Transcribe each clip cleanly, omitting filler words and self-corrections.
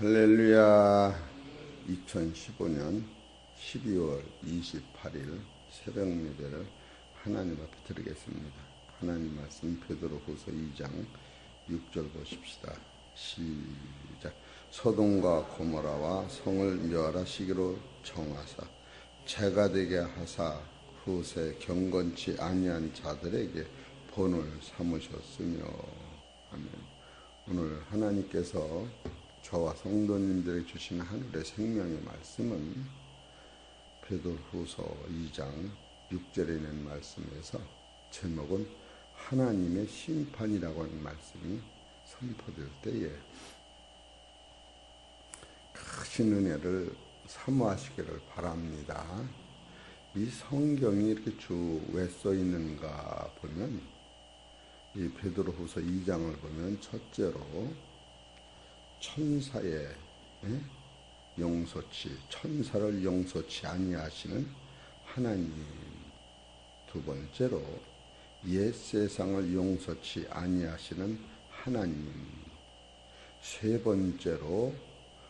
할렐루야. 2015년 12월 28일 새벽 예배를 하나님 앞에 드리겠습니다. 하나님 말씀 베드로후서 2장 6절 보십시다. 시작. 소돔과 고모라와 성을 멸하시기로 정하사 재가 되게 하사 후세 경건치 아니한 자들에게 본을 삼으셨으며. 아멘. 오늘 하나님께서 저와 성도님들에게 주신 하늘의 생명의 말씀은 베드로후서 2장 6절에 있는 말씀에서 제목은 하나님의 심판이라고 하는 말씀이 선포될 때에 크신 은혜를 사모하시기를 바랍니다. 이 성경이 이렇게 쭉 왜 써 있는가 보면 이 베드로후서 2장을 보면 첫째로 천사의 용서치, 천사를 용서치 아니하시는 하나님. 두 번째로 옛 세상을 용서치 아니하시는 하나님. 세 번째로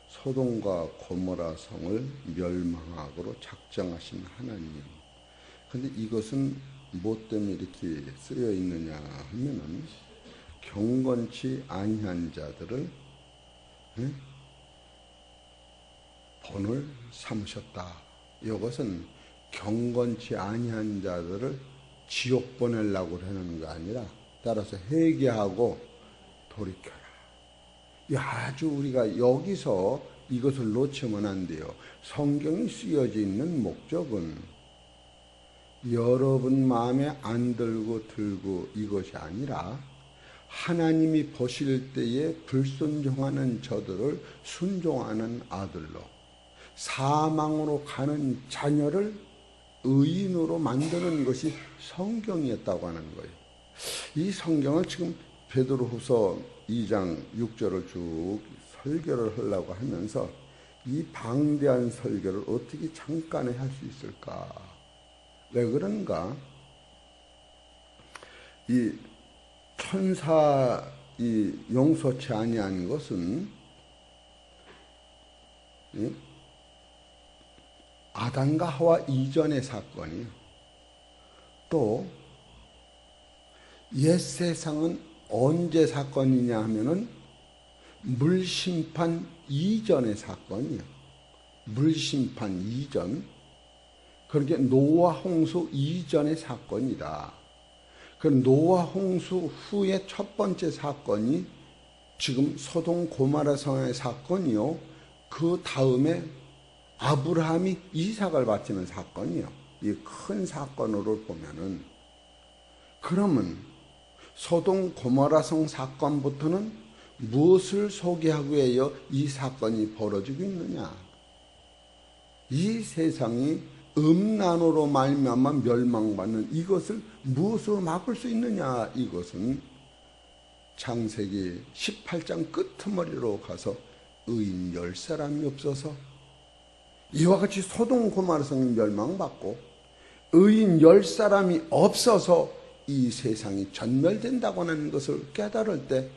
소돔과 고모라 성을 멸망하도록 작정하신 하나님. 근데 이것은 뭐 때문에 이렇게 쓰여 있느냐 하면은 경건치 아니한 자들을 본을 삼으셨다. 이것은 경건치 아니한 자들을 지옥 보내려고 하는 거 아니라 따라서 회개하고 돌이켜라. 아주 우리가 여기서 이것을 놓치면 안 돼요. 성경이 쓰여져 있는 목적은 여러분 마음에 안 들고 이것이 아니라 하나님이 보실 때에 불순종하는 저들을 순종하는 아들로 사망으로 가는 자녀를 의인으로 만드는 것이 성경이었다고 하는 거예요. 이 성경을 지금 베드로후서 2장 6절을 쭉 설교를 하려고 하면서 이 방대한 설교를 어떻게 잠깐에 할 수 있을까? 왜 그런가? 이 천사 이 용서치 아니한 것은 아담과 하와 이전의 사건이요. 또 옛 세상은 언제 사건이냐 하면은 물심판 이전의 사건이요. 물심판 이전. 그렇게 노아 홍수 이전의 사건이다. 그 노아 홍수 후의 첫 번째 사건이 지금 소돔 고모라 성의 사건이요. 그 다음에 아브라함이 이삭을 바치는 사건이요. 이 큰 사건으로 보면은 그러면 소돔 고모라 성 사건부터는 무엇을 소개하기 위하여 이 사건이 벌어지고 있느냐? 이 세상이 음란으로 말미암아 멸망받는 이것을 무엇으로 막을 수 있느냐? 이것은 창세기 18장 끄트머리로 가서 의인 10사람이 없어서 이와 같이 소돔 고모라 성이 멸망받고 의인 10사람이 없어서 이 세상이 전멸된다고 하는 것을 깨달을 때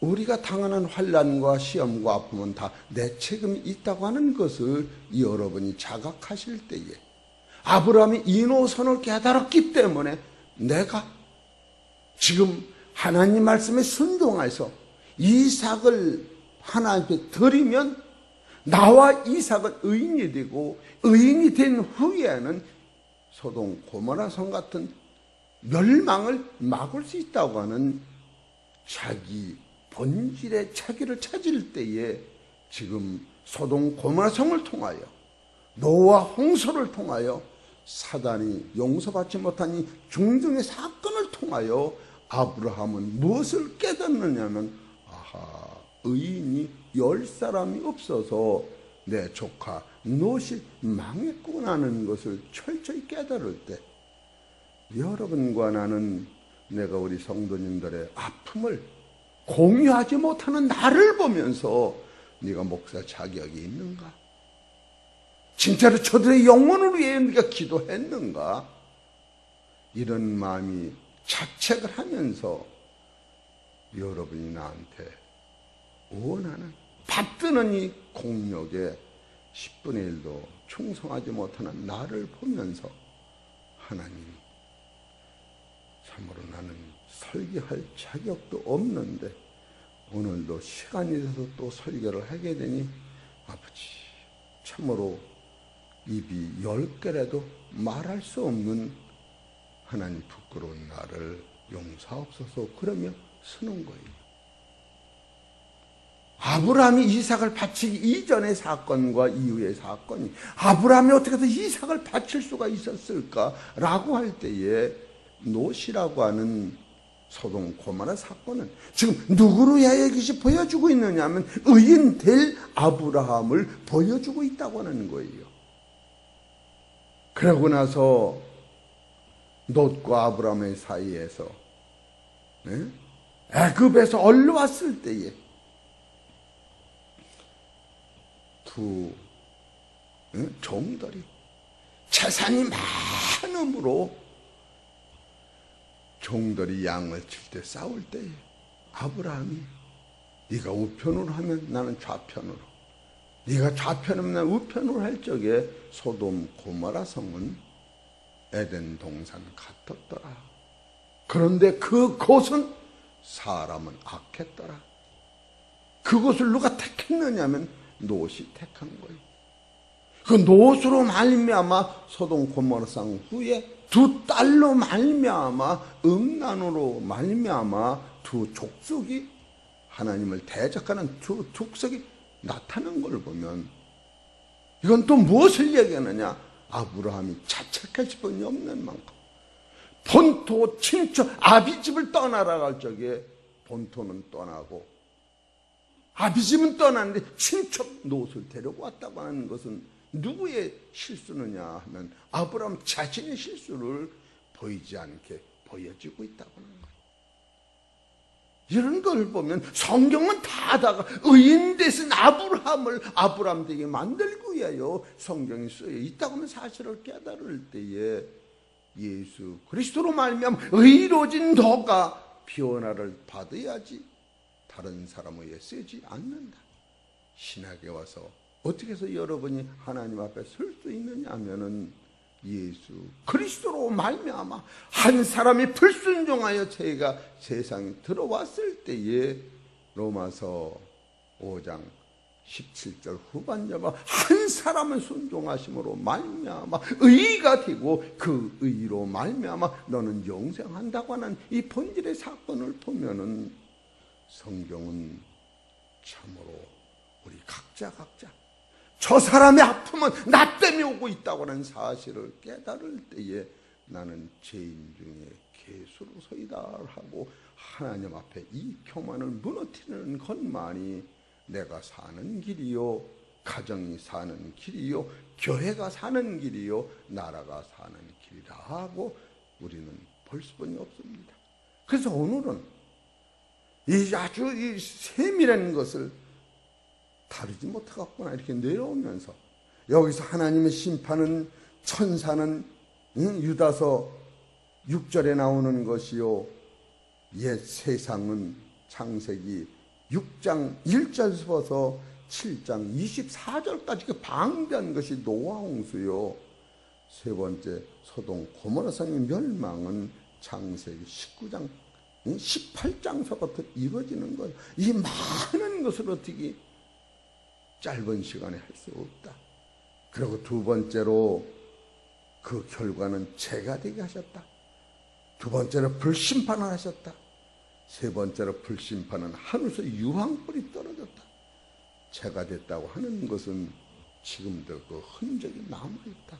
우리가 당하는 환난과 시험과 아픔은 다 내 책임이 있다고 하는 것을 여러분이 자각하실 때에 아브라함이 이 노선을 깨달았기 때문에 내가 지금 하나님 말씀에 순종해서 이삭을 하나님께 드리면 나와 이삭은 의인이 되고 의인이 된 후에는 소돔 고모라 성 같은 멸망을 막을 수 있다고 하는 자기 본질의 차기를 찾을 때에 지금 소돔 고모라 성을 통하여 노아 홍수를 통하여 사단이 용서받지 못한 이 중증의 사건을 통하여 아브라함은 무엇을 깨닫느냐면 의인이 10사람이 없어서 내 조카 롯이 망했구나 하는 것을 철저히 깨달을 때 여러분과 나는 내가 우리 성도님들의 아픔을 공유하지 못하는 나를 보면서 네가 목사 자격이 있는가? 진짜로 저들의 영혼을 위해 네가 기도했는가? 이런 마음이 자책을 하면서 여러분이 나한테 원하는 받드는 이 공력에 10분의 1도 충성하지 못하는 나를 보면서 하나님, 참으로 나는 설교할 자격도 없는데 오늘도 시간이 돼서 또 설교를 하게 되니 아버지, 참으로 입이 10개라도 말할 수 없는 하나님 부끄러운 나를 용서하옵소서 그러며 쓰는 거예요. 아브라함이 이삭을 바치기 이전의 사건과 이후의 사건이, 아브라함이 어떻게 해서 이삭을 바칠 수가 있었을까라고 할 때에 롯이라고 하는 소돔 고모라 사건은 지금 누구로 이것이 보여주고 있느냐 하면 의인 될 아브라함을 보여주고 있다고 하는 거예요. 그러고 나서 롯과 아브라함의 사이에서 애굽에서 올라왔을 때에 두 종들이 재산이 많음으로 종들이 양을 칠 때 싸울 때에 아브라함이 네가 우편으로 하면 나는 좌편으로, 네가 좌편하면 나는 우편으로 할 적에 소돔 고모라 성은 에덴 동산 같았더라. 그런데 그곳은 사람은 악했더라. 그곳을 누가 택했느냐면 롯이 택한 거예요. 그 롯으로 말미암아 소돔 고모라 성 후에 두 딸로 말미암아 음란으로 말미암아 두 족속이 하나님을 대적하는 두 족속이 나타난 걸 보면 이건 또 무엇을 얘기하느냐? 아브라함이 자책할 수밖에 없는 만큼 본토 친척 아비집을 떠나라 갈 적에 본토는 떠나고 아비집은 떠났는데 친척 롯을 데리고 왔다고 하는 것은 누구의 실수느냐 하면 아브라함 자신의 실수를 보이지 않게 보여지고 있다고 하는 거예요. 이런 걸 보면 성경은 다가 의인 되신 아브라함을 아브라함 되게 만들기 위하여 성경이 쓰여 있다고 하는 사실을 깨달을 때에 예수 그리스도로 말미암아 의로워진 너가 변화를 받아야지 다른 사람에 의해 쓰지 않는다. 신학에 와서 어떻게 해서 여러분이 하나님 앞에 설 수 있느냐 하면은 예수 그리스도로 말미암아 한 사람이 불순종하여 죄가 세상에 들어왔을 때에 로마서 5장 17절 후반절과 한 사람은 순종하심으로 말미암아 의가 되고 그 의로 말미암아 너는 영생한다고 하는 이 본질의 사건을 보면은 성경은 참으로 우리 각자 저 사람의 아픔은 나 때문에 오고 있다고 하는 사실을 깨달을 때에 나는 죄인 중에 괴수로서이다 하고 하나님 앞에 이 교만을 무너뜨리는 것만이 내가 사는 길이요, 가정이 사는 길이요, 교회가 사는 길이요, 나라가 사는 길이라 하고 우리는 볼 수밖에 없습니다. 그래서 오늘은 이 아주 이 세밀한 것을 다루지 못하겠구나 이렇게 내려오면서 여기서 하나님의 심판은 천사는 유다서 6절에 나오는 것이요 옛 세상은 창세기 6장 1절부터 7장 24절까지 그 방대한 것이 노아 홍수요 세 번째 소돔 고모라 성의 멸망은 창세기 19장 18장서부터 이루어지는 거예요. 이 많은 것을 어떻게 짧은 시간에 할 수 없다. 그리고 두 번째로 그 결과는 죄가 되게 하셨다. 두 번째로 불심판을 하셨다. 세 번째로 불심판은 하늘에서 유황불이 떨어졌다. 죄가 됐다고 하는 것은 지금도 그 흔적이 남아있다.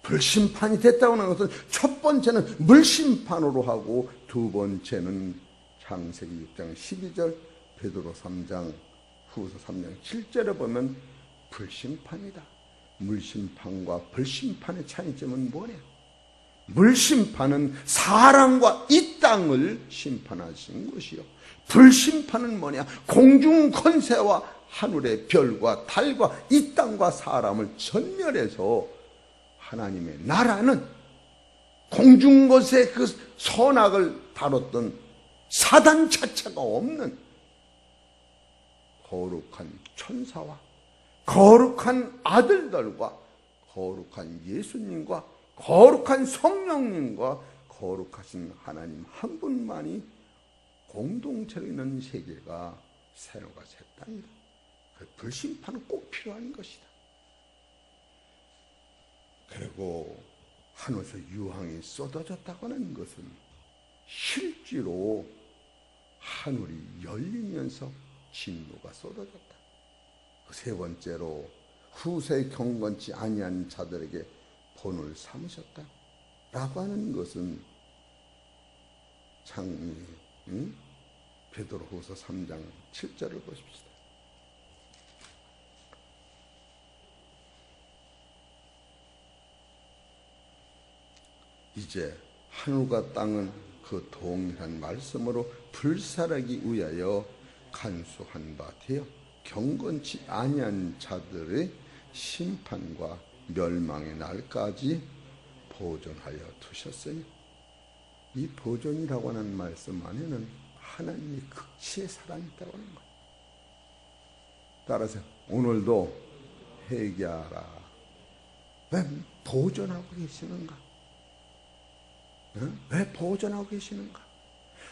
불심판이 됐다고 하는 것은 첫 번째는 물심판으로 하고 두 번째는 창세기 6장 12절 베드로 3장 후서 3장 7절에 보면 불심판이다. 물심판과 불심판의 차이점은 뭐냐? 물심판은 사람과 이 땅을 심판하신 것이요. 불심판은 뭐냐? 공중 권세와 하늘의 별과 달과 이 땅과 사람을 전멸해서 하나님의 나라는 공중 권세의 그 선악을 다뤘던 사단 자체가 없는 거룩한 천사와 거룩한 아들들과 거룩한 예수님과 거룩한 성령님과 거룩하신 하나님 한 분만이 공동체로 있는 세계가 세노가 셋단이다. 불심판은 꼭 필요한 것이다. 그리고 하늘에서 유황이 쏟아졌다고 하는 것은 실제로 하늘이 열리면서 진노가 쏟아졌다. 세 번째로 후세 경건치 아니한 자들에게 본을 삼으셨다 라고 하는 것은 창이 베드로후서 3장 7절을 보십시다. 이제 하늘과 땅은 그 동일한 말씀으로 불살하기 위하여 간수한 바 되어 경건치 아니한 자들의 심판과 멸망의 날까지 보존하여 두셨으니, 이 보존이라고 하는 말씀 안에는 하나님의 극치의 사랑이 있다고 하는 거예요. 따라서 오늘도 회개하라. 왜 보존하고 계시는가? 왜 보존하고 계시는가?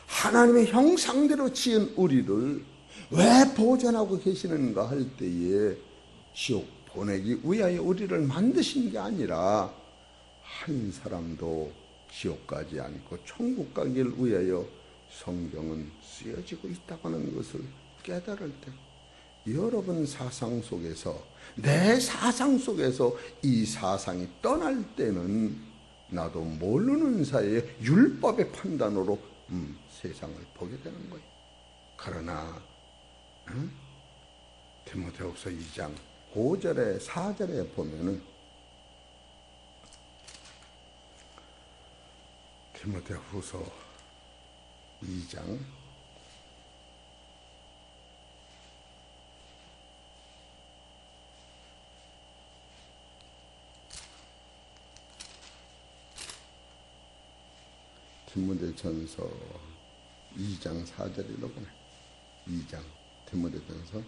하나님의 형상대로 지은 우리를 왜 보존하고 계시는가 할 때에 지옥 보내기 위하여 우리를 만드신 게 아니라 한 사람도 지옥 가지 않고 천국 가기를 위하여 성경은 쓰여지고 있다고 하는 것을 깨달을 때, 여러분 사상 속에서, 내 사상 속에서 이 사상이 떠날 때는 나도 모르는 사이에 율법의 판단으로 세상을 보게 되는 거예요. 그러나 디모데후서 2장 5절에 4절에 보면은, 디모데후서 2장 4절이로구나. 2장 디모데전서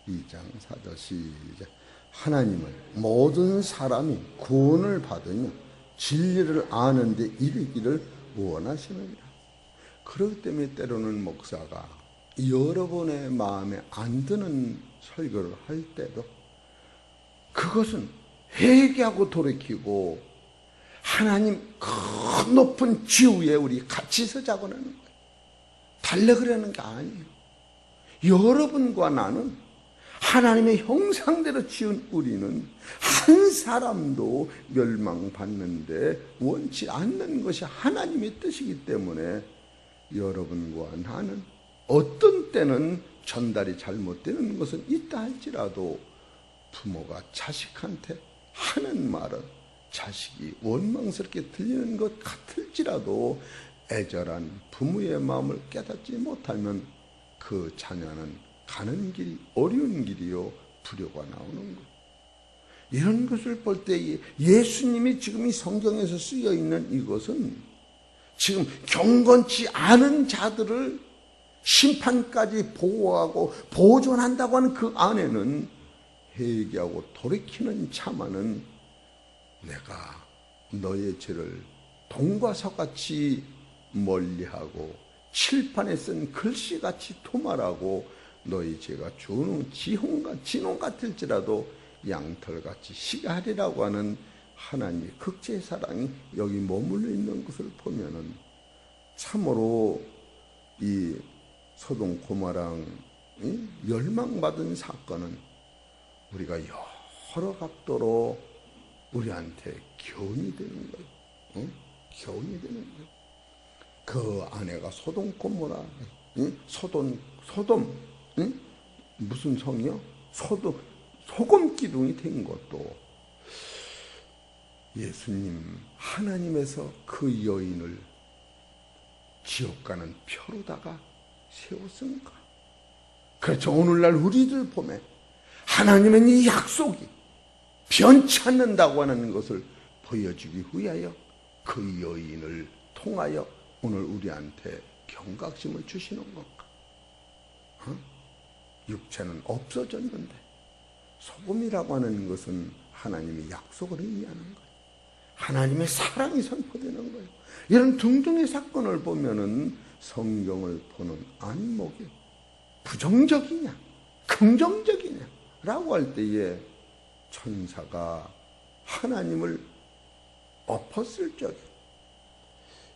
2장 4절 시작. 하나님은 모든 사람이 구원을 받으며 진리를 아는 데 이르기를 원하시느니라. 그렇기 때문에 때로는 목사가 여러분의 마음에 안 드는 설교를 할 때도 그것은 회개하고 돌이키고 하나님 큰 높은 지위에 우리 같이 서자고 하는 거예요. 달래그러는 게 아니에요. 여러분과 나는 하나님의 형상대로 지은 우리는 한 사람도 멸망받는데 원치 않는 것이 하나님의 뜻이기 때문에 여러분과 나는 어떤 때는 전달이 잘못되는 것은 있다 할지라도 부모가 자식한테 하는 말은 자식이 원망스럽게 들리는 것 같을지라도 애절한 부모의 마음을 깨닫지 못하면 그 자녀는 가는 길이 어려운 길이요 불효가 나오는 거예요. 이런 것을 볼 때 예수님이 지금 이 성경에서 쓰여 있는 이것은 지금 경건치 않은 자들을 심판까지 보호하고 보존한다고 하는 그 안에는 회개하고 돌이키는 자만은 내가 너의 죄를 동과 서같이 멀리하고 칠판에 쓴 글씨같이 도말하고 너희 죄가 진홍 같을지라도 양털같이 시가하리라고 하는 하나님의 극제의 사랑이 여기 머물러 있는 것을 보면은 참으로 이 소돔 고모랑 멸망받은 사건은 우리가 여러 각도로 우리한테 교훈이 되는 거예요. 교훈이 되는 거예요. 그 아내가 소돔 고모라, 소돔 무슨 성이요? 소금 기둥이 된 것도 예수님 하나님에서 그 여인을 지옥 가는 표로다가 세웠습니까? 그렇죠. 오늘날 우리들 보면 하나님은 이 약속이 변치 않는다고 하는 것을 보여주기 위하여 그 여인을 통하여 오늘 우리한테 경각심을 주시는 건가? 육체는 없어졌는데 소금이라고 하는 것은 하나님의 약속을 의미하는 거예요. 하나님의 사랑이 선포되는 거예요. 이런 등등의 사건을 보면은 성경을 보는 안목이 부정적이냐 긍정적이냐 라고 할 때에 천사가 하나님을 엎었을 적에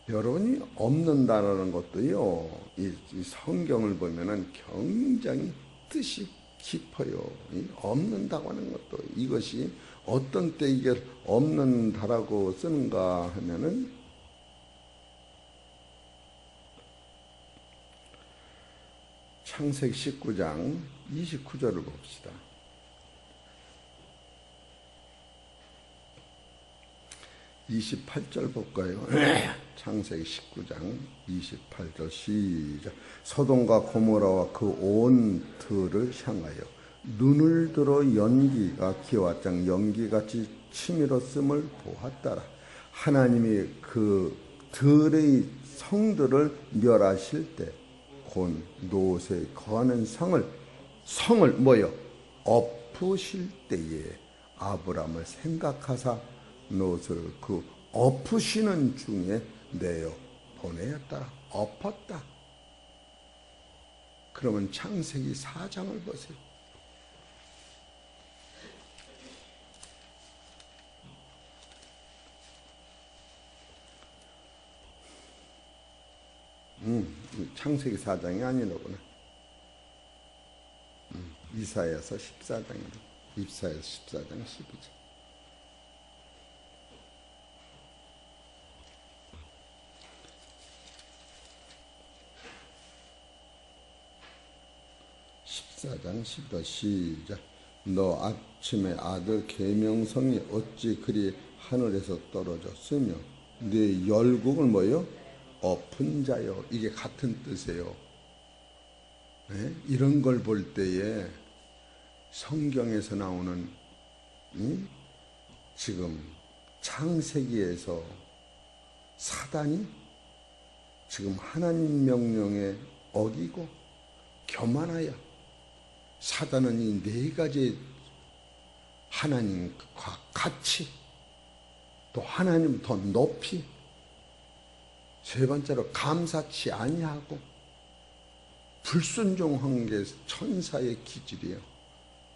여러분이 엎는다는 것도요, 이 성경을 보면은 굉장히 뜻이 깊어요. 엎는다고 하는 것도 이것이 어떤 때 이게 엎는다라고 쓰는가 하면은 창세기 19장 29절을 봅시다. 28절 볼까요? 창세기 19장 28절 시작. 소돔과 고모라와 그 온 들을 향하여 눈을 들어 연기가 기와장 연기같이 치밀었음을 보았더라. 하나님이 그 들의 성들을 멸하실 때 곧 롯에 거하는 성을 뭐요? 엎으실 때에 아브람을 생각하사 롯을 그 엎으시는 중에 내어 보내었다. 엎었다. 그러면 창세기 4장을 보세요. 창세기 4장이 아니로구나. 이사야서 14장이다. 이사야서 14장 12절. 장 10절 시작. 너 아침에 아들 계명성이 어찌 그리 하늘에서 떨어졌으며 네 열국을 뭐요? 엎은 자요. 이게 같은 뜻이에요. 네? 이런 걸 볼 때에 성경에서 나오는 지금 창세기에서 사단이 지금 하나님 명령에 어기고 교만하여 사단은 이 네 가지 하나님과 같이 또 하나님 더 높이 세 번째로 감사치 아니하고 불순종한 게 천사의 기질이에요.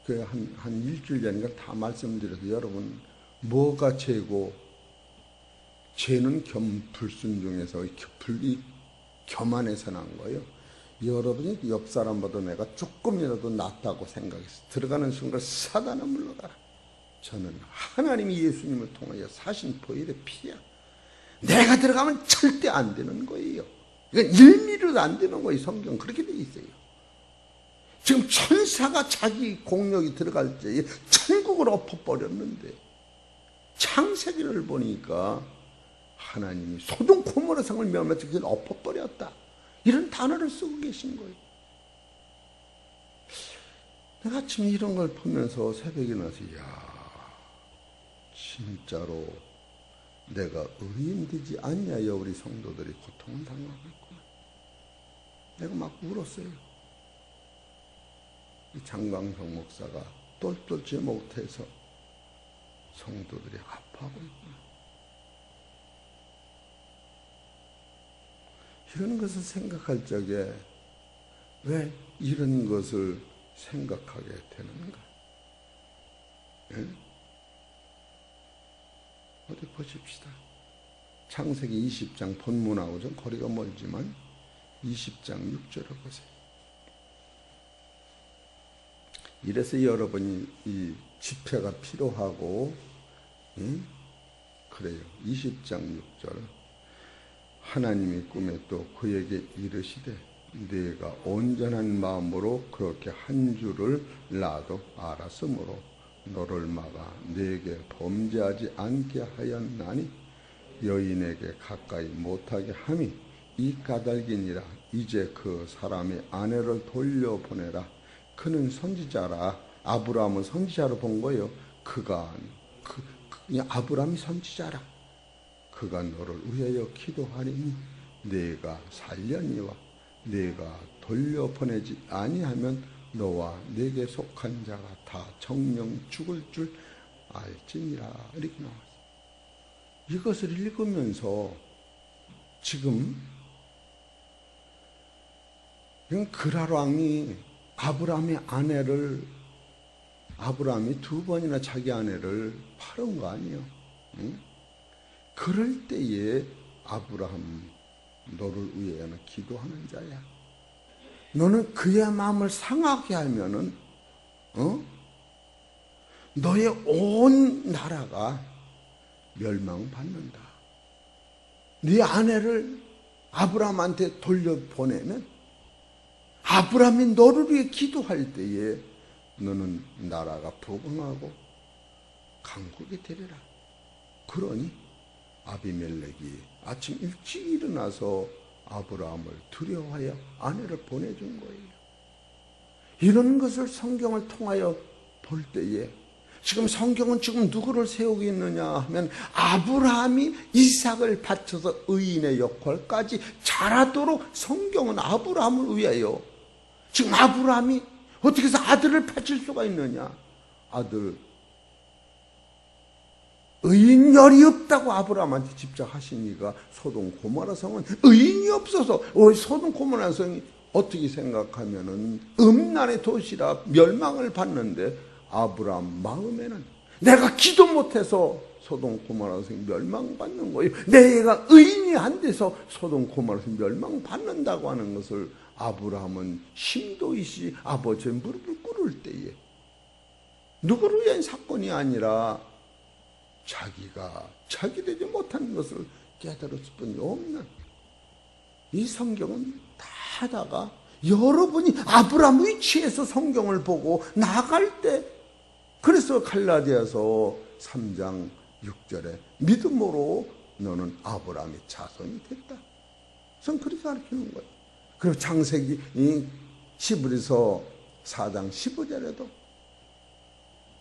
그 한 일주일 전인가 다 말씀드려서 여러분 뭐가 죄고 죄는 불순종해서 교만해서 난 거예요. 여러분이 옆 사람보다 내가 조금이라도 낫다고 생각해서 들어가는 순간 사단은 물러가라. 저는 하나님이 예수님을 통하여 사신 보혈의 피야. 내가 들어가면 절대 안 되는 거예요. 이건 1mm도 안 되는 거예요. 성경 그렇게 돼 있어요. 지금 천사가 자기 공력이 들어갈 때에 천국을 엎어버렸는데 창세기를 보니까 하나님이 소돔 고모라 성을 멸하면서 그걸 엎어버렸다. 이런 단어를 쓰고 계신 거예요. 내가 아침에 이런 걸 보면서 새벽에 나서 진짜로 내가 의인되지 않냐여 우리 성도들이 고통을 당하겠구나. 내가 막 울었어요. 이 장광성 목사가 똘똘지 못해서 성도들이 아파하고 있구나. 이런 것을 생각할 적에 왜 이런 것을 생각하게 되는가? 예? 어디 보십시다. 창세기 20장 본문하고 좀 거리가 멀지만 20장 6절을 보세요. 이래서 여러분이 이 집회가 필요하고 그래요. 20장 6절 하나님이 꿈에 또 그에게 이르시되 네가 온전한 마음으로 그렇게 한 줄을 나도 알았으므로 너를 막아 네게 범죄하지 않게 하였나니 여인에게 가까이 못하게 함이 이 까닭이니라. 이제 그 사람의 아내를 돌려보내라. 그는 선지자라. 아브라함은 선지자로 본 거예요. 아브라함이 선지자라. 그가 너를 위하여 기도하리니 네가 살려니와 네가 돌려보내지 아니하면 너와 내게 속한 자가 다 정령 죽을 줄 알지니라. 이렇게 나왔어요. 이것을 읽으면서 지금 그랄 왕이 아브라함이 두 번이나 자기 아내를 팔은 거 아니에요. 응? 그럴 때에 아브라함, 너를 위해서는 기도하는 자야. 너는 그의 마음을 상하게 하면은 너의 온 나라가 멸망받는다. 네 아내를 아브라함한테 돌려보내면 아브라함이 너를 위해 기도할 때에 너는 나라가 부흥하고 강국이 되리라. 그러니 아비멜렉이 아침 일찍 일어나서 아브라함을 두려워하여 아내를 보내준 거예요. 이런 것을 성경을 통하여 볼 때에 지금 성경은 지금 누구를 세우고 있느냐 하면 아브라함이 이삭을 바쳐서 의인의 역할까지 잘하도록 성경은 아브라함을 위하여 지금 아브라함이 어떻게 해서 아들을 바칠 수가 있느냐. 아들 의인열이 없다고 아브라함한테 집착하시니까 소돔 고모라 성은 의인이 없어서 소돔 고모라 성이 어떻게 생각하면은 음란의 도시라 멸망을 받는데 아브라함 마음에는 내가 기도 못해서 소돔 고모라 성이 멸망받는 거예요. 내가 의인이 안 돼서 소돔 고모라 성이 멸망받는다고 하는 것을 아브라함은 심도이시 아버지의 무릎을 꿇을 때에 누구를 위한 사건이 아니라 자기가 자기 되지 못한 것을 깨달을 수뿐이 없는 이 성경은 다다가 여러분이 아브라함 위치에서 성경을 보고 나갈 때 그래서 갈라디아서 3장 6절에 믿음으로 너는 아브라함의 자손이 됐다. 전 그렇게 가르치는 거예요. 그리고 창세기 히브리서 4장 15절에도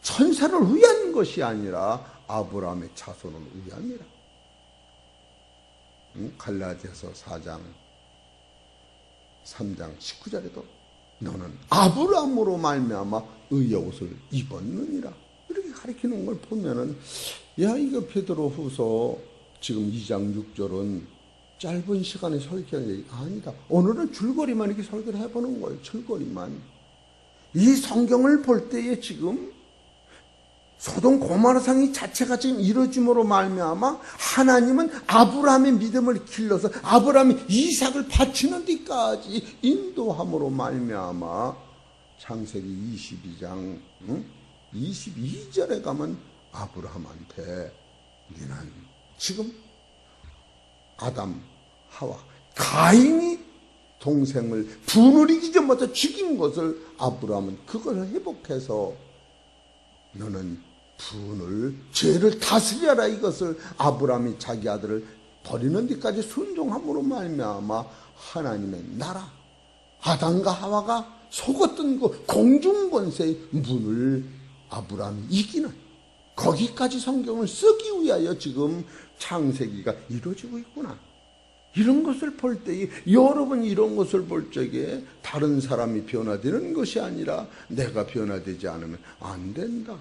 천사를 위한 것이 아니라 아브라함의 자손을 위함이라. 갈라디아서 4장 3장 19절에도 너는 아브라함으로 말미암아 의의 옷을 입었느니라. 이렇게 가르치는 걸 보면은 야 이거 베드로후서 지금 2장 6절은 짧은 시간에 설교할 얘기가 아니다. 오늘은 줄거리만 이렇게 설교를 해보는 거예요. 줄거리만. 이 성경을 볼 때에 지금 소돔 고모라 성이 자체가 지금 이루어짐으로 말미암아 하나님은 아브라함의 믿음을 길러서 아브라함이 이삭을 바치는 데까지 인도함으로 말미암아 창세기 22장 22절에 가면 아브라함한테 너는 지금 아담, 하와, 가인이 동생을 분을 이기지 전부터 죽인 것을 아브라함은 그걸 회복해서 너는 분을 죄를 다스려라 이것을 아브라함이 자기 아들을 버리는 데까지 순종함으로 말미암아 하나님의 나라 아담과 하와가 속았던 그 공중권세의 문을 아브라함이 이기는 거기까지 성경을 쓰기 위하여 지금 창세기가 이루어지고 있구나. 이런 것을 볼 때에 여러분 이런 것을 볼 적에 다른 사람이 변화되는 것이 아니라 내가 변화되지 않으면 안 된다.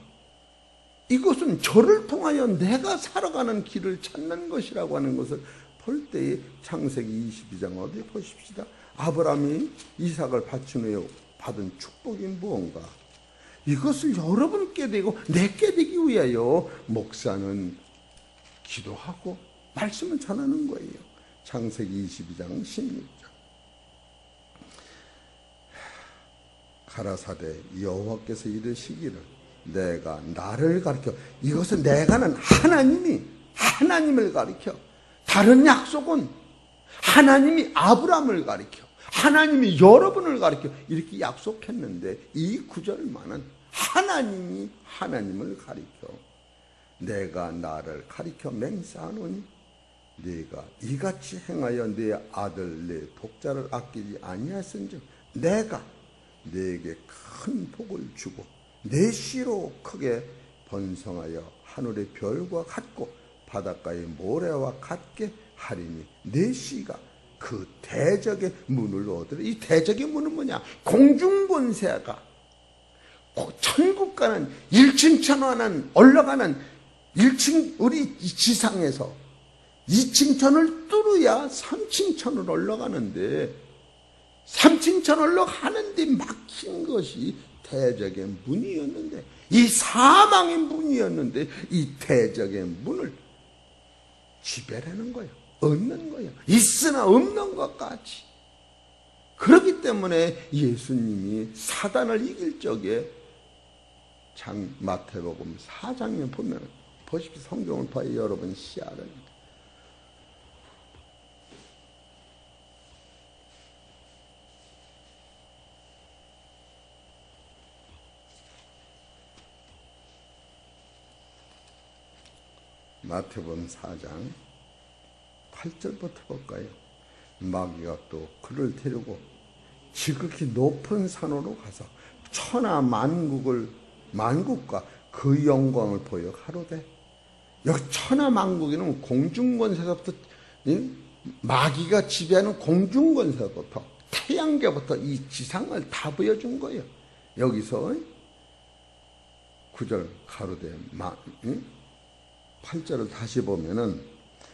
이것은 저를 통하여 내가 살아가는 길을 찾는 것이라고 하는 것을 볼 때에 창세기 22장 어디 보십시다. 아브라함이 이삭을 바친 후에 받은 축복이 무언가. 이것을 여러분께 되고 내게 되기 위하여 목사는 기도하고 말씀을 전하는 거예요. 창세기 22장 16절. 가라사대 여호와께서 이르시기를 내가 나를 가리켜. 이것은 내가는 하나님을 가리켜. 다른 약속은 하나님이 아브라함을 가리켜. 하나님이 여러분을 가리켜. 이렇게 약속했는데 이 구절만은 하나님이 하나님을 가리켜. 내가 나를 가리켜 맹세하노니 네가 이같이 행하여 네 아들 네 독자를 아끼지 아니하였은즉 내가 네게 큰 복을 주고 내 씨로 크게 번성하여 하늘의 별과 같고 바닷가의 모래와 같게 하리니 내 씨가 그 대적의 문을 얻으라. 이 대적의 문은 뭐냐? 공중권세가 천국 가는 1층 천안은 올라가는 1층 우리 지상에서 2층 천을 뚫어야 3층 천을 올라가는데 3층 천 올라가는데 막힌 것이 대적의 문이었는데, 이 사망의 문이었는데 이 대적의 문을 지배하는 거예요. 얻는 거예요. 있으나 없는 것 같이. 그렇기 때문에 예수님이 사단을 이길 적에 마태복음 4장에 보면 보십시오. 성경을 봐야 여러분 시야를. 마태복음 4장 8절부터 볼까요? 마귀가 또 그를 데리고 지극히 높은 산으로 가서 천하 만국과 그 영광을 보여 가로되. 여기 천하 만국에는 공중권세서부터, 마귀가 지배하는 공중권세부터 태양계부터 이 지상을 다 보여준 거예요. 여기서 9절 가로되 8절을 다시 보면은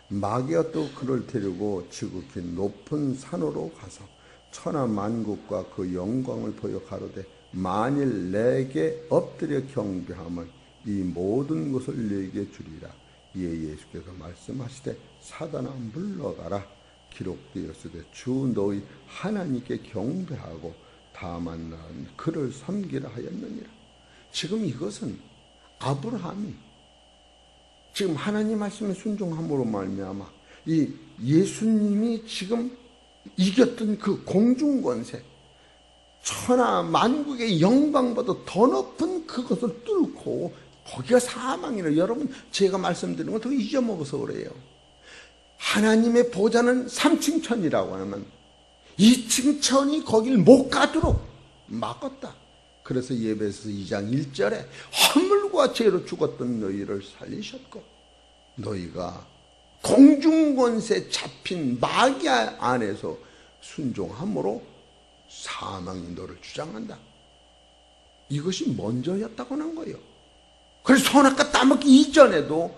마귀가 또 그를 데리고 지극히 높은 산으로 가서 천하 만국과 그 영광을 보여 가로되 만일 내게 엎드려 경배하면 이 모든 것을 내게 주리라. 이에 예수께서 말씀하시되 사단아 물러가라. 기록되었으되 주 너희 하나님께 경배하고 다만 나는 그를 섬기라 하였느니라. 지금 이것은 아브라함이 지금 하나님 말씀에 순종함으로 말미암아 이 예수님이 지금 이겼던 그 공중권세, 천하 만국의 영광보다 더 높은 그것을 뚫고 거기가 사망이라. 여러분 제가 말씀드리는 거 더 잊어먹어서 그래요. 하나님의 보좌는 3층 천이라고 하면 2층 천이 거길 못 가도록 막았다. 그래서 예배서 2장 1절에 허물과 죄로 죽었던 너희를 살리셨고 너희가 공중권세 잡힌 마귀 안에서 순종함으로 사망이 너를 주장한다. 이것이 먼저였다고 하는 거예요. 그래서 선악과 따먹기 이전에도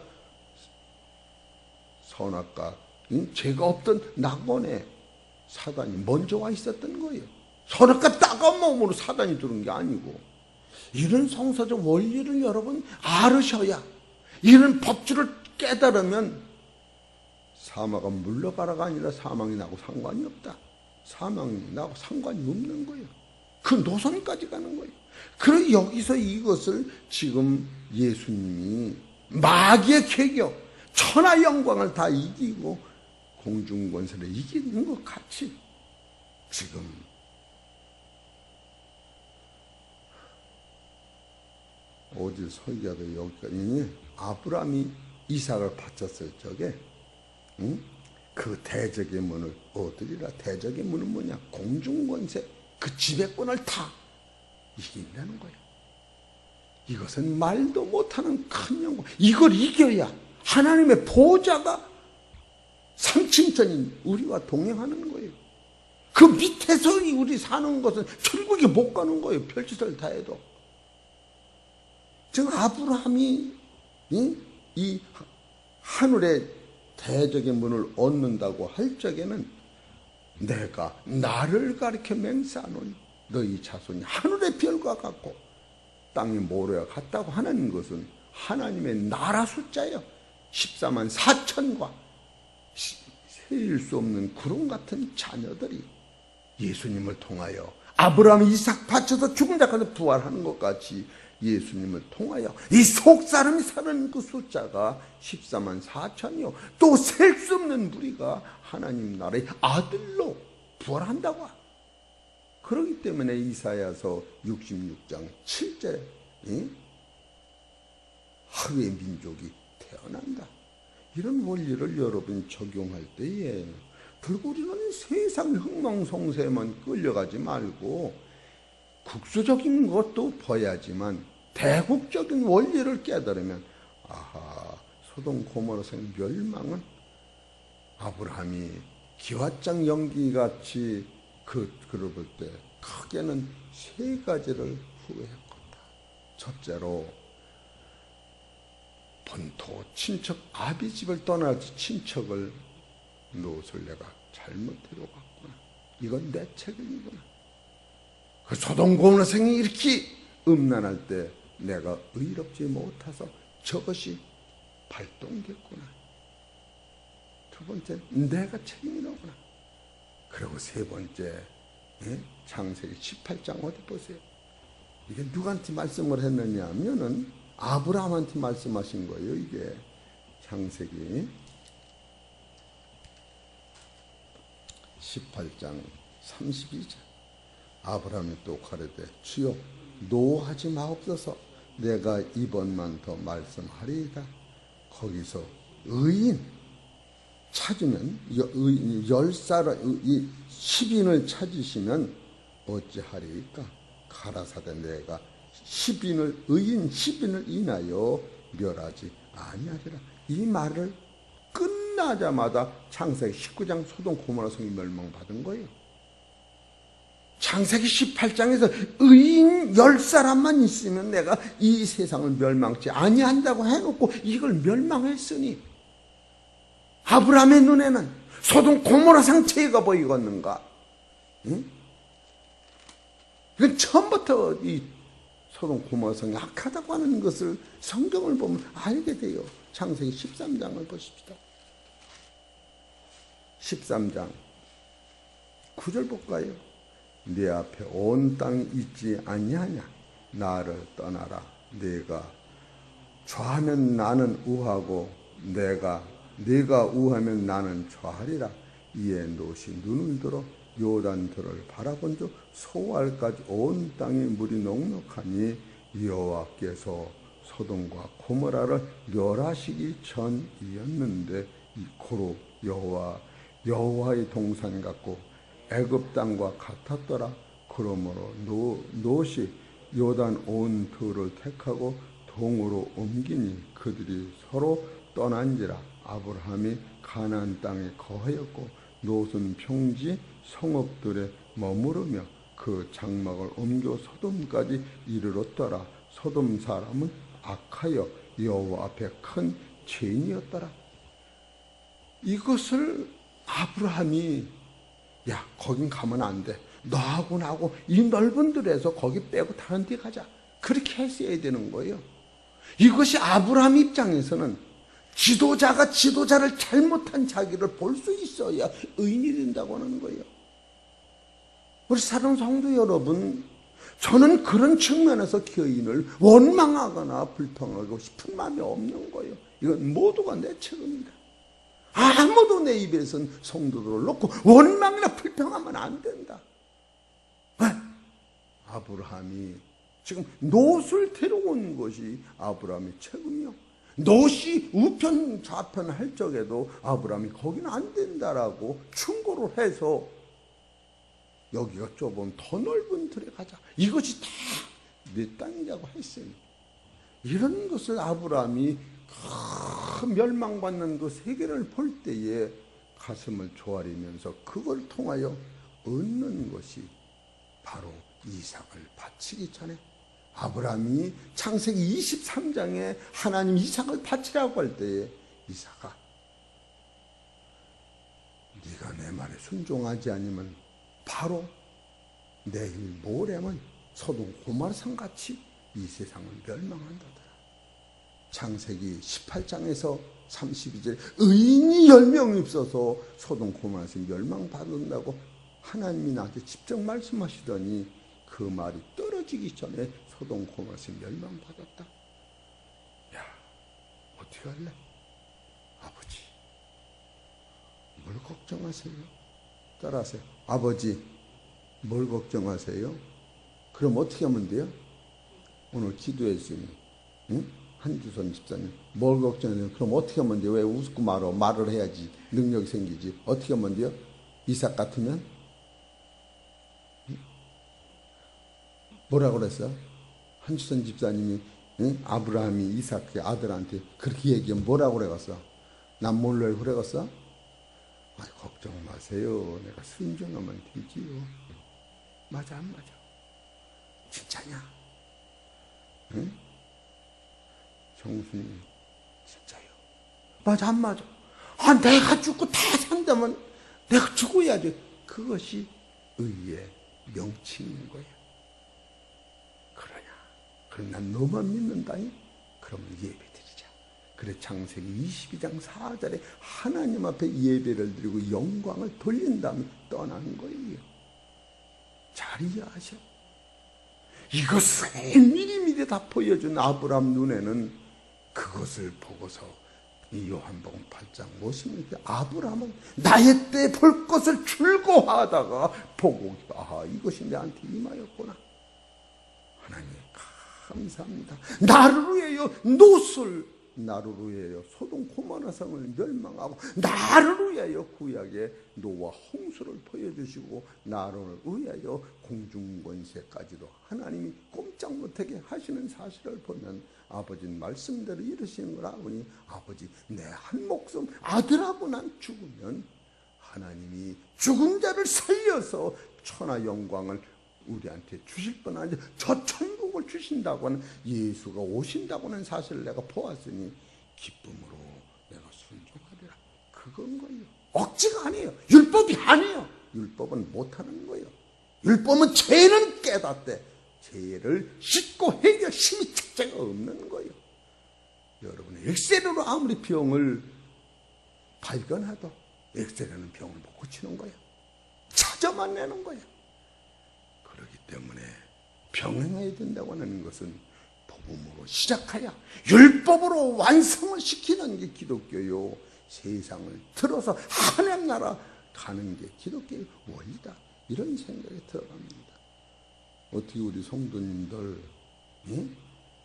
선악과 죄가 없던 낙원에 사단이 먼저 와 있었던 거예요. 선악과 따가운 마음으로 사단이 들은 게 아니고, 이런 성서적 원리를 여러분 알으셔야, 이런 법주를 깨달으면 사마가 물러가라가 아니라 사망이 나고 상관이 없다. 사망이 나고 상관이 없는 거예요. 그 노선까지 가는 거예요. 그래서 여기서 이것을 지금 예수님이 마귀의 쾌격, 천하 영광을 다 이기고 공중권세를 이기는 것 같이 지금 어디 설교도 여기까지 아브라함이 이삭을 바쳤을 적에 그 대적의 문을 얻으리라. 대적의 문은 뭐냐? 공중권세, 그 지배권을 다 이긴다는 거예요. 이것은 말도 못하는 큰 영광. 이걸 이겨야 하나님의 보좌가 3층 천인 우리와 동행하는 거예요. 그 밑에서 우리 사는 것은 천국에 못 가는 거예요. 별짓을 다 해도. 지금 아브라함이 이 하늘의 대적의 문을 얻는다고 할 적에는 내가 나를 가리켜 맹세하노니 너희 자손이 하늘의 별과 같고 땅의 모래와 같다고 하는 것은 하나님의 나라 숫자예요. 14만 4천과 세일 수 없는 구름 같은 자녀들이 예수님을 통하여 아브라함이 이삭 바쳐서 죽은 자 가운데 부활하는 것 같이 예수님을 통하여 이 속사람이 사는 그 숫자가 14만 4천이요 또 셀 수 없는 무리가 하나님 나라의 아들로 부활한다고. 그렇기 때문에 이사야서 66장 7절에 하루의 민족이 태어난다. 이런 원리를 여러분이 적용할 때에 결국 우리는 세상 흥망성쇠만 끌려가지 말고 국수적인 것도 봐야지만 대국적인 원리를 깨달으면 아하, 소돔 고모라의 멸망은 아브라함이 기왓장 연기같이 그를 볼 때 크게는 세 가지를 후회했다. 첫째로 본토 친척 아비 집을 떠나지 친척을 롯을 내가 잘못 데려갔구나. 이건 내 책임이구나. 그 소돔 고모라 성이 이렇게 음란할 때 내가 의롭지 못해서 저것이 발동됐구나. 두 번째, 내가 책임이로구나. 그리고 세 번째, 창세기 18장 어디 보세요. 이게 누구한테 말씀을 했느냐 하면은 아브라함한테 말씀하신 거예요. 이게 창세기 18장 32절. 아브라함이 또 가로되 주여 노하지 마옵소서. 내가 이번만 더 말씀하리이다. 거기서 의인 찾으면 10인을 찾으시면 어찌하리이까. 가라사대 내가 의인 10인을 인하여 멸하지 아니하리라. 이 말을 끝나자마자 창세기 19장 소돔 고모라 성이 멸망받은 거예요. 창세기 18장에서 의인 10사람만 있으면 내가 이 세상을 멸망치 아니한다고 해놓고 이걸 멸망했으니 아브라함의 눈에는 소돔 고모라 상태가 보이겠는가? 응? 이건 처음부터 이 소돔 고모라 성이 악하다고 하는 것을 성경을 보면 알게 돼요. 창세기 13장을 보십시다. 13장 9절 볼까요? 네 앞에 온 땅이 있지 아니하냐. 나를 떠나라. 네가 좌하면 나는 우하고 네가 우하면 나는 좌하리라. 이에 롯이 눈을 들어 요단들을 바라본즉 소알까지 온 땅에 물이 넉넉하니 여호와께서 소돔과 고모라를 멸하시기 전이었는데 고로 여호와의 동산 같고 애굽 땅과 같았더라. 그러므로 롯이 요단 온 들을 택하고 동으로 옮기니 그들이 서로 떠난지라. 아브라함이 가나안 땅에 거하였고 롯은 평지 성읍들에 머무르며 그 장막을 옮겨 소돔까지 이르렀더라. 소돔 사람은 악하여 여호와 앞에 큰 죄인이었더라. 이것을 아브라함이 야 거긴 가면 안 돼. 너하고 나하고 이 넓은 들에서 거기 빼고 다른 데 가자. 그렇게 했어야 되는 거예요. 이것이 아브라함 입장에서는 지도자가 지도자를 잘못한 자기를 볼 수 있어야 의인이 된다고 하는 거예요. 우리 사랑하는 성도 여러분, 저는 그런 측면에서 교인을 원망하거나 불평하고 싶은 마음이 없는 거예요. 이건 모두가 내 책임이다. 아무도 내 입에선 성도들을 놓고 원망이나 불평하면 안 된다. 왜? 아브라함이 지금 롯을 데려온 것이 아브라함의 책임이요. 롯이 우편 좌편 할 적에도 아브라함이 거기는 안 된다라고 충고를 해서 여기가 좁은 더 넓은 들에 가자. 이것이 다 내 땅이라고 했으니 이런 것을 아브라함이 큰 멸망받는 그 세계를 볼 때에 가슴을 조아리면서 그걸 통하여 얻는 것이 바로 이삭을 바치기 전에 아브라함이 창세기 23장에 하나님 이삭을 바치라고 할 때에 이삭아 네가 내 말에 순종하지 않으면 바로 내일 모레면 소돔 고모라산 같이 이 세상을 멸망한다더라. 창세기 18장에서 32절 의인이 10명이 있어서 소돔 고모라산이 멸망받는다고 하나님이 나한테 직접 말씀하시더니 그 말이 떨어지기 전에 소돔 고모라산이 멸망받았다. 야 어떻게 할래? 아버지 뭘 걱정하세요? 따라하세요. 아버지 뭘 걱정하세요? 그럼 어떻게 하면 돼요? 오늘 기도했으니 응? 한주선 집사님 뭘 걱정해요? 그럼 어떻게 하면 돼요? 왜 웃고 말을 해야지 능력이 생기지. 어떻게 하면 돼요? 이삭 같으면? 응? 뭐라고 그랬어? 한주선 집사님이 응? 아브라함이 이삭의 아들한테 그렇게 얘기하면 뭐라고 그래갔어? 난 몰라요 그래갔어? 걱정 마세요. 내가 순종하면 되지요. 맞아 안 맞아? 진짜냐? 응? 정수님 진짜요? 맞아 안 맞아? 내가 죽고 다 산다면 내가 죽어야지. 그것이 의의 명칭인 거야. 그러냐? 그럼 난 너만 믿는다니? 그러면 예배드리자. 그래 창세기 22장 4절에 하나님 앞에 예배를 드리고 영광을 돌린 다음에 떠난 거예요. 잘 이해하셔. 이것을 미리미리 다 보여준 아브라함 눈에는 그것을 보고서 이 요한복음 8장 56절 아브라함은 나의 때 볼 것을 즐거워하다가 보고 이것이 내한테 임하였구나. 하나님 감사합니다. 나를 위하여 롯을, 나를 위하여 소돔 고모라 성을 멸망하고 나를 위하여 구약의 노아 홍수를 보여주시고 나를 위하여 공중권세까지도 하나님이 꼼짝 못하게 하시는 사실을 보면 아버지는 말씀대로 이루시는 걸 아버니 아버지 내 한 목숨 아들하고 난 죽으면 하나님이 죽은 자를 살려서 천하 영광을 우리한테 주실 뻔 아니라 저 천국을 주신다고 하는 예수가 오신다고 하는 사실을 내가 보았으니 기쁨으로 내가 순종하리라. 그건 거예요. 억지가 아니에요. 율법이 아니에요. 율법은 못하는 거예요. 율법은 죄는 깨닫되 죄를 씻고 해결 심히 책자가 없는 거예요. 여러분 엑셀로 아무리 병을 발견해도 엑셀에는 병을 못 고치는 거예요. 찾아만 내는 거예요. 그렇기 때문에 병행해야 된다고 하는 것은 복음으로 시작하여 율법으로 완성을 시키는 게 기독교요. 세상을 틀어서 하나님 나라 가는 게 기독교의 원리다. 이런 생각이 들어갑니다. 어떻게 우리 성도님들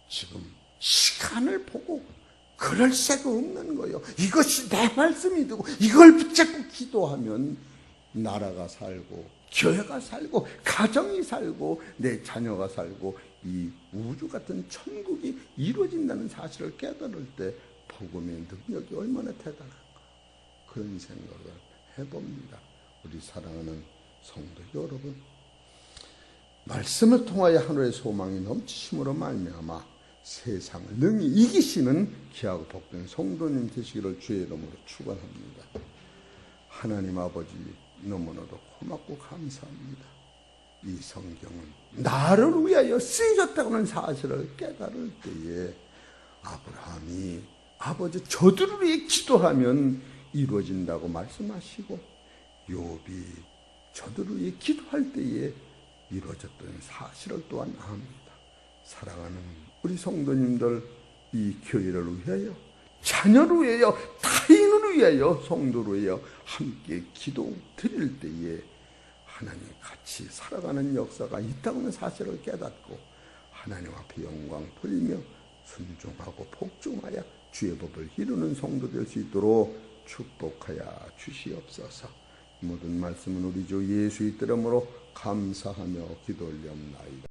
지금 시간을 보고 그럴 새가 없는 거예요. 이것이 내 말씀이 되고 이걸 붙잡고 기도하면 나라가 살고 교회가 살고 가정이 살고 내 자녀가 살고 이 우주 같은 천국이 이루어진다는 사실을 깨달을 때 복음의 능력이 얼마나 대단한가 그런 생각을 해봅니다. 우리 사랑하는 성도 여러분, 말씀을 통하여 하늘의 소망이 넘치심으로 말미암아 세상을 능히 이기시는 귀하고 복된 성도님 되시기를 주의 이름으로 축원합니다. 하나님 아버지 너무나도 고맙고 감사합니다. 이 성경은 나를 위하여 쓰여졌다고 하는 사실을 깨달을 때에 아브라함이 아버지 저들을 위해 기도하면 이루어진다고 말씀하시고 욥이 저들을 위해 기도할 때에 이루어졌던 사실을 또한 압니다. 사랑하는 우리 성도님들 이 교회를 위하여 자녀를 위하여 타인을 위하여 성도를 위하여 함께 기도 드릴 때에 하나님 같이 살아가는 역사가 있다는 사실을 깨닫고 하나님 앞에 영광 돌리며 순종하고 복종하여 주의 법을 이루는 성도 될 수 있도록 축복하여 주시옵소서. 모든 말씀은 우리 주 예수의 이름으로 감사하며 기도 올리옵나이다.